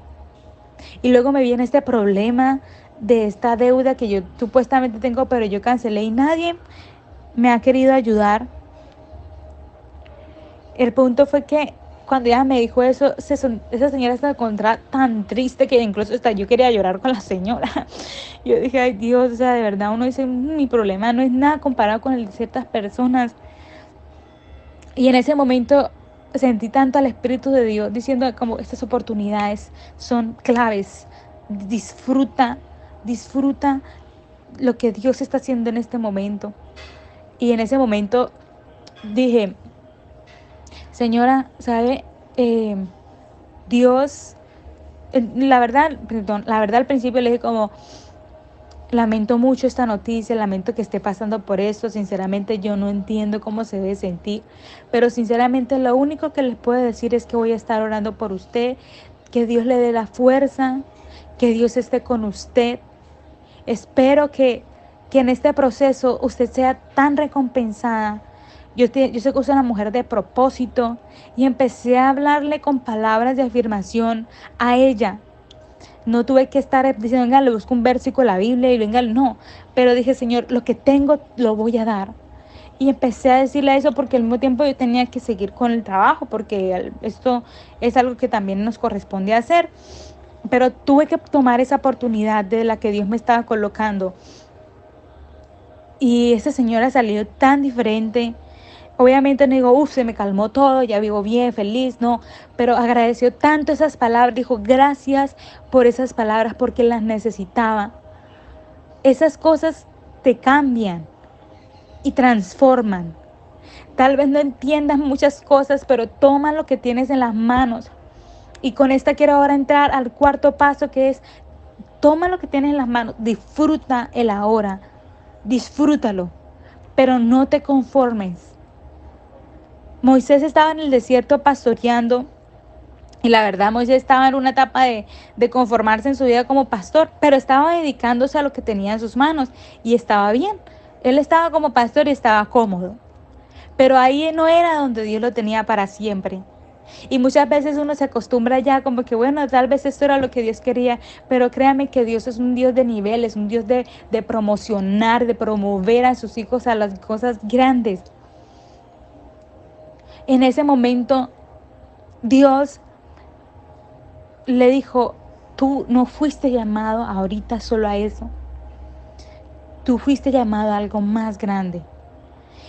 Y luego me viene este problema de esta deuda que yo supuestamente tengo, pero yo cancelé y nadie me ha querido ayudar. El punto fue que cuando ella me dijo eso, esa señora se encontraba tan triste que incluso hasta yo quería llorar con la señora. Yo dije, ay Dios, o sea, de verdad uno dice, mi problema no es nada comparado con el de ciertas personas. Y en ese momento sentí tanto al Espíritu de Dios diciendo como estas oportunidades son claves. Disfruta, disfruta lo que Dios está haciendo en este momento. Y en ese momento dije, señora, ¿sabe? Dios, la verdad, perdón, la verdad al principio le dije como, lamento mucho esta noticia, lamento que esté pasando por esto, sinceramente yo no entiendo cómo se debe sentir, pero sinceramente lo único que les puedo decir es que voy a estar orando por usted, que Dios le dé la fuerza, que Dios esté con usted. Espero que en este proceso usted sea tan recompensada. Yo sé que usted es una mujer de propósito y empecé a hablarle con palabras de afirmación a ella. No tuve que estar diciendo, venga, le busco un versículo de la Biblia y venga, no. Pero dije, Señor, lo que tengo lo voy a dar. Y empecé a decirle eso porque al mismo tiempo yo tenía que seguir con el trabajo, porque esto es algo que también nos corresponde hacer. Pero tuve que tomar esa oportunidad de la que Dios me estaba colocando. Y esa señora salió tan diferente. Obviamente no digo, se me calmó todo, ya vivo bien, feliz, no. Pero agradeció tanto esas palabras, dijo, gracias por esas palabras porque las necesitaba. Esas cosas te cambian y transforman. Tal vez no entiendas muchas cosas, pero toma lo que tienes en las manos. Y con esta quiero ahora entrar al cuarto paso, que es, toma lo que tienes en las manos, disfruta el ahora, disfrútalo, pero no te conformes. Moisés estaba en el desierto pastoreando y la verdad Moisés estaba en una etapa de conformarse en su vida como pastor, pero estaba dedicándose a lo que tenía en sus manos y estaba bien. Él estaba como pastor y estaba cómodo, pero ahí no era donde Dios lo tenía para siempre. Y muchas veces uno se acostumbra ya como que, bueno, tal vez esto era lo que Dios quería, pero créame que Dios es un Dios de niveles, un Dios de promocionar, de promover a sus hijos a las cosas grandes. En ese momento, Dios le dijo, tú no fuiste llamado ahorita solo a eso. Tú fuiste llamado a algo más grande.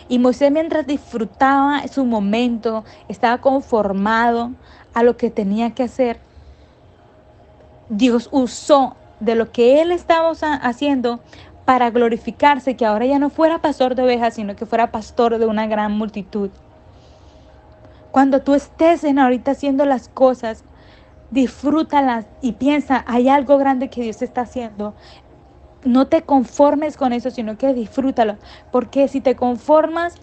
Y Moisés, mientras disfrutaba su momento, estaba conformado a lo que tenía que hacer, Dios usó de lo que él estaba haciendo para glorificarse, que ahora ya no fuera pastor de ovejas, sino que fuera pastor de una gran multitud. Cuando tú estés en ahorita haciendo las cosas, disfrútalas y piensa, hay algo grande que Dios está haciendo. No te conformes con eso, sino que disfrútalo. Porque si te conformas,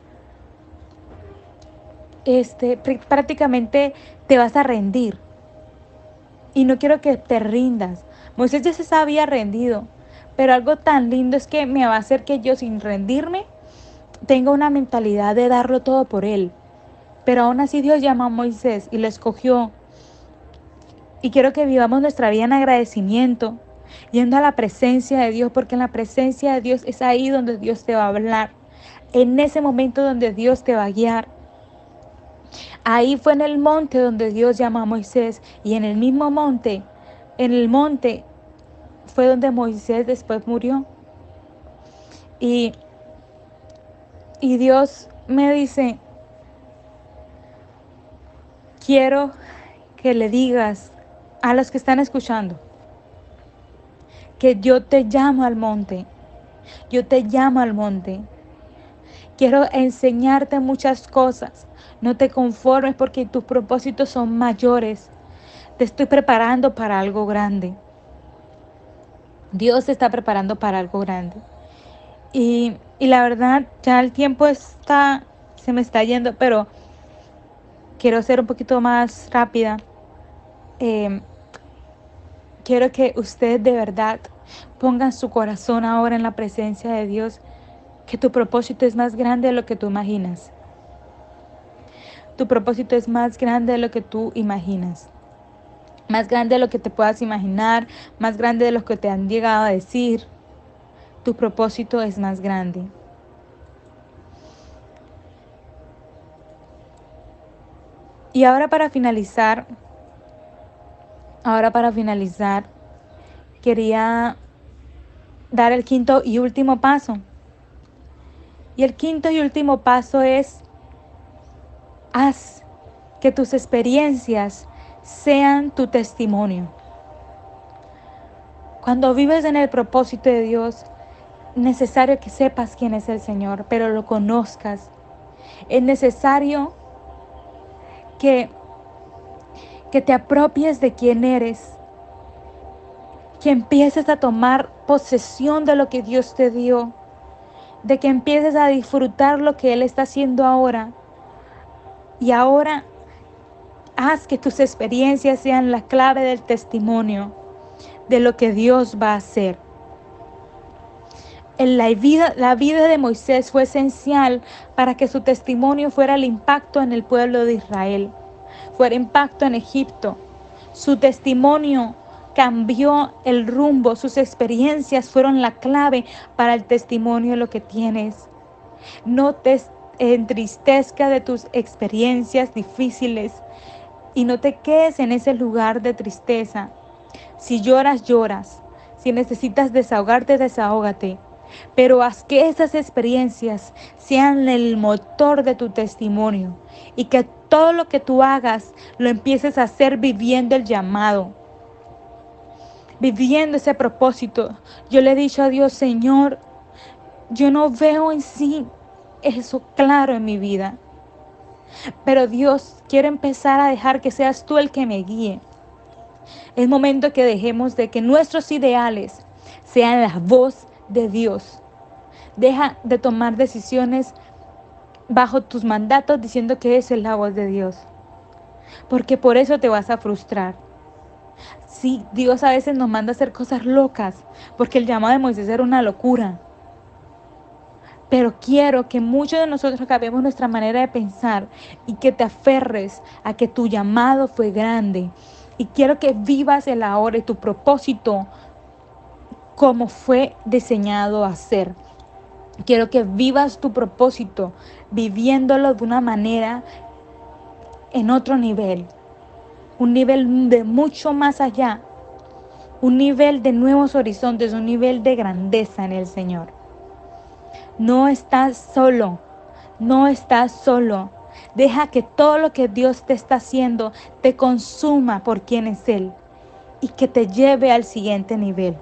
prácticamente te vas a rendir. Y no quiero que te rindas. Moisés ya se había rendido, pero algo tan lindo es que me va a hacer que yo, sin rendirme, tenga una mentalidad de darlo todo por él. Pero aún así Dios llama a Moisés y lo escogió. Y quiero que vivamos nuestra vida en agradecimiento, yendo a la presencia de Dios, porque en la presencia de Dios es ahí donde Dios te va a hablar. En ese momento donde Dios te va a guiar. Ahí fue en el monte donde Dios llamó a Moisés, y en el mismo monte, en el monte fue donde Moisés después murió. Y Dios me dice, quiero que le digas a los que están escuchando que yo te llamo al monte. Yo te llamo al monte. Quiero enseñarte muchas cosas. No te conformes porque tus propósitos son mayores. Te estoy preparando para algo grande. Dios te está preparando para algo grande. Y la verdad, ya el tiempo se me está yendo, pero quiero ser un poquito más rápida. Quiero que usted de verdad ponga su corazón ahora en la presencia de Dios, que tu propósito es más grande de lo que tú imaginas. Tu propósito es más grande de lo que tú imaginas. Más grande de lo que te puedas imaginar, más grande de lo que te han llegado a decir. Tu propósito es más grande. Y ahora para finalizar, quería dar el quinto y último paso. Y el quinto y último paso es: haz que tus experiencias sean tu testimonio. Cuando vives en el propósito de Dios, es necesario que sepas quién es el Señor, pero lo conozcas. Es necesario que te apropies de quién eres, que empieces a tomar posesión de lo que Dios te dio, de que empieces a disfrutar lo que Él está haciendo ahora. Y ahora haz que tus experiencias sean la clave del testimonio de lo que Dios va a hacer. La vida de Moisés fue esencial para que su testimonio fuera el impacto en el pueblo de Israel, fuera impacto en Egipto. Su testimonio cambió el rumbo, sus experiencias fueron la clave para el testimonio de lo que tienes. No te entristezcas de tus experiencias difíciles y no te quedes en ese lugar de tristeza. Si lloras, lloras. Si necesitas desahogarte, desahógate. Pero haz que esas experiencias sean el motor de tu testimonio y que todo lo que tú hagas lo empieces a hacer viviendo el llamado, viviendo ese propósito. Yo le he dicho a Dios: Señor, yo no veo en sí eso claro en mi vida, pero Dios, quiero empezar a dejar que seas tú el que me guíe. Es momento que dejemos de que nuestros ideales sean la voz de Dios. Deja de tomar decisiones bajo tus mandatos diciendo que esa es la voz de Dios, porque por eso te vas a frustrar. Sí, Dios a veces nos manda a hacer cosas locas, porque el llamado de Moisés era una locura. Pero quiero que muchos de nosotros cambiemos nuestra manera de pensar y que te aferres a que tu llamado fue grande. Y quiero que vivas el ahora y tu propósito como fue diseñado a ser. Quiero que vivas tu propósito viviéndolo de una manera en otro nivel. Un nivel de mucho más allá. Un nivel de nuevos horizontes, un nivel de grandeza en el Señor. No estás solo. No estás solo. Deja que todo lo que Dios te está haciendo te consuma por quien es Él y que te lleve al siguiente nivel.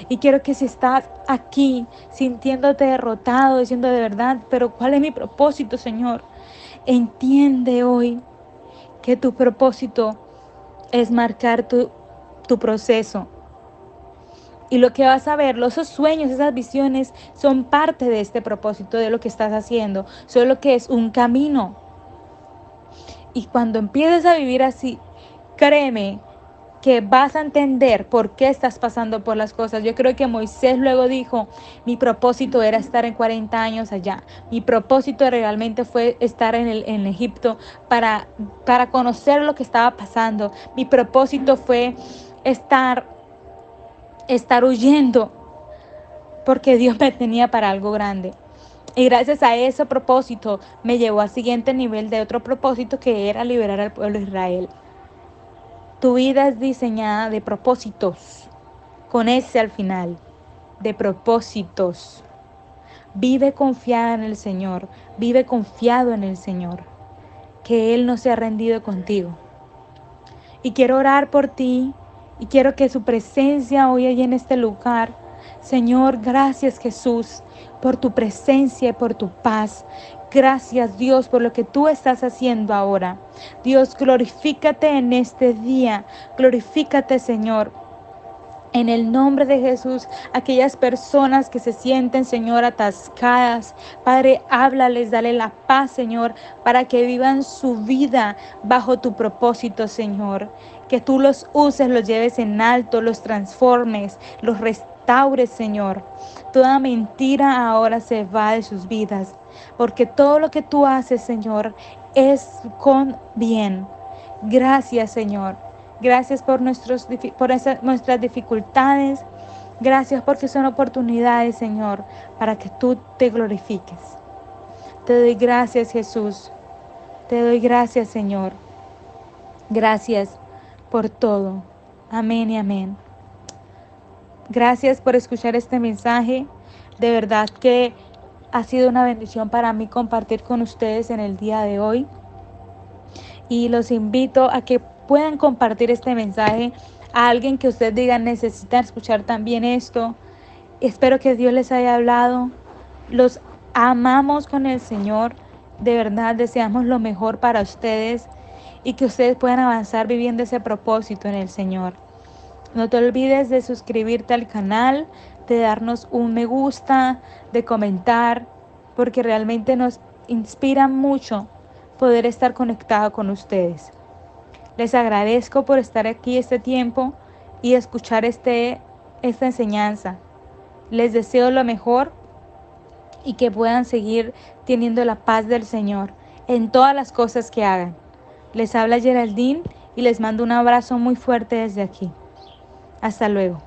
Y quiero que si estás aquí sintiéndote derrotado, diciendo de verdad, pero ¿cuál es mi propósito, Señor? Entiende hoy que tu propósito es marcar tu proceso. Y lo que vas a ver, esos sueños, esas visiones son parte de este propósito, de lo que estás haciendo. Solo que es un camino. Y cuando empieces a vivir así, créeme que vas a entender por qué estás pasando por las cosas. Yo creo que Moisés luego dijo, mi propósito era estar en 40 años allá. Mi propósito realmente fue estar en Egipto para conocer lo que estaba pasando. Mi propósito fue estar huyendo porque Dios me tenía para algo grande. Y gracias a ese propósito me llevó al siguiente nivel de otro propósito, que era liberar al pueblo de Israel. Tu vida es diseñada de propósitos, con ese al final, de propósitos. Vive confiada en el Señor, vive confiado en el Señor, que Él no se ha rendido contigo. Y quiero orar por ti y quiero que su presencia hoy allí en este lugar. Señor, gracias Jesús por tu presencia y por tu paz. Gracias Dios por lo que tú estás haciendo ahora. Dios, glorifícate en este día. Glorifícate, Señor. En el nombre de Jesús, aquellas personas que se sienten, Señor, atascadas, Padre, háblales, dale la paz, Señor, para que vivan su vida bajo tu propósito, Señor. Que tú los uses, los lleves en alto, los transformes, los restaures, Señor. Toda mentira ahora se va de sus vidas, porque todo lo que tú haces, Señor, es con bien. Gracias, Señor. Gracias por nuestras dificultades. Gracias porque son oportunidades, Señor, para que tú te glorifiques. Te doy gracias, Jesús. Te doy gracias, Señor. Gracias por todo. Amén y amén. Gracias por escuchar este mensaje. De verdad que ha sido una bendición para mí compartir con ustedes en el día de hoy. Y los invito a que puedan compartir este mensaje a alguien que ustedes digan necesitan escuchar también esto. Espero que Dios les haya hablado. Los amamos con el Señor. De verdad deseamos lo mejor para ustedes y que ustedes puedan avanzar viviendo ese propósito en el Señor. No te olvides de suscribirte al canal, de darnos un me gusta, de comentar, porque realmente nos inspira mucho poder estar conectado con ustedes. Les agradezco por estar aquí este tiempo y escuchar esta enseñanza. Les deseo lo mejor y que puedan seguir teniendo la paz del Señor en todas las cosas que hagan. Les habla Geraldine y les mando un abrazo muy fuerte desde aquí. Hasta luego.